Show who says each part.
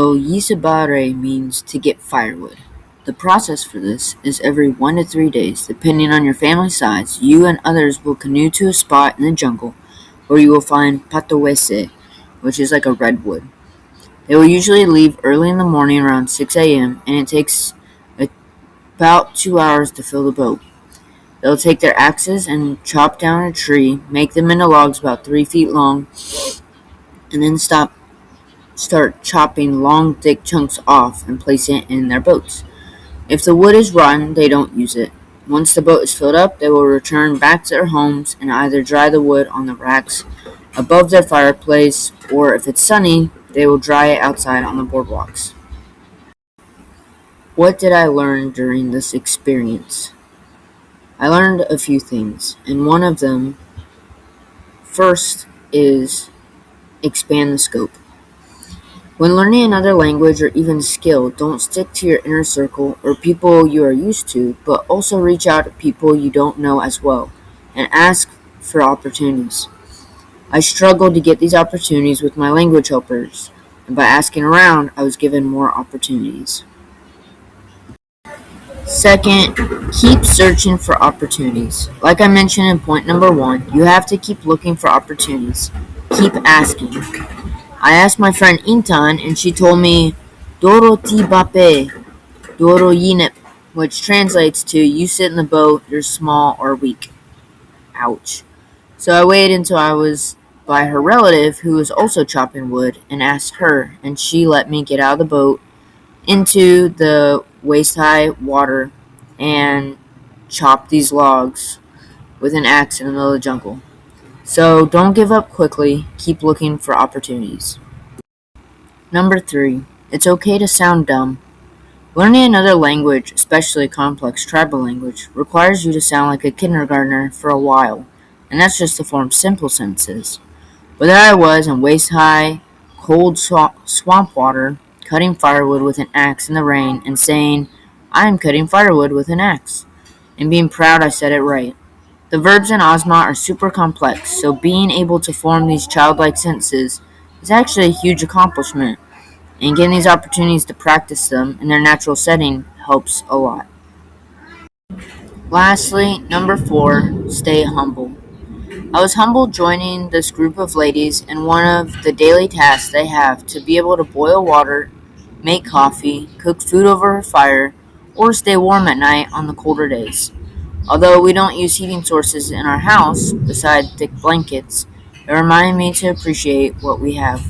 Speaker 1: So, yisabare means to get firewood. The process for this is every 1 to 3 days, depending on your family size, you and others will canoe to a spot in the jungle where you will find patawese, which is like a redwood. They will usually leave early in the morning around 6 a.m., and it takes about 2 hours to fill the boat. They'll take their axes and chop down a tree, make them into logs about 3 feet long, and then start chopping long, thick chunks off and place it in their boats. If the wood is rotten, they don't use it. Once the boat is filled up, they will return back to their homes and either dry the wood on the racks above their fireplace, or if it's sunny, they will dry it outside on the boardwalks. What did I learn during this experience? I learned a few things, and one of them first is expand the scope. When learning another language or even skill, don't stick to your inner circle or people you are used to, but also reach out to people you don't know as well and ask for opportunities. I struggled to get these opportunities with my language helpers, and by asking around, I was given more opportunities. Second, keep searching for opportunities. Like I mentioned in point number 1, you have to keep looking for opportunities. Keep asking. I asked my friend Intan, and she told me, Doro ti bape, Doro yinep, which translates to, you sit in the boat, you're small or weak. Ouch. So I waited until I was by her relative, who was also chopping wood, and asked her, and she let me get out of the boat into the waist-high water and chop these logs with an axe in the middle of the jungle. So don't give up quickly, keep looking for opportunities. Number 3, it's okay to sound dumb. Learning another language, especially a complex tribal language, requires you to sound like a kindergartner for a while, and that's just to form simple sentences. But there I was in waist-high, cold swamp water, cutting firewood with an axe in the rain, and saying, I am cutting firewood with an axe, and being proud I said it right. The verbs in Asmat are super complex, so being able to form these childlike sentences is actually a huge accomplishment, and getting these opportunities to practice them in their natural setting helps a lot. Lastly, number 4, stay humble. I was humbled joining this group of ladies, and one of the daily tasks they have to be able to boil water, make coffee, cook food over a fire, or stay warm at night on the colder days. Although we don't use heating sources in our house, besides thick blankets, it reminded me to appreciate what we have.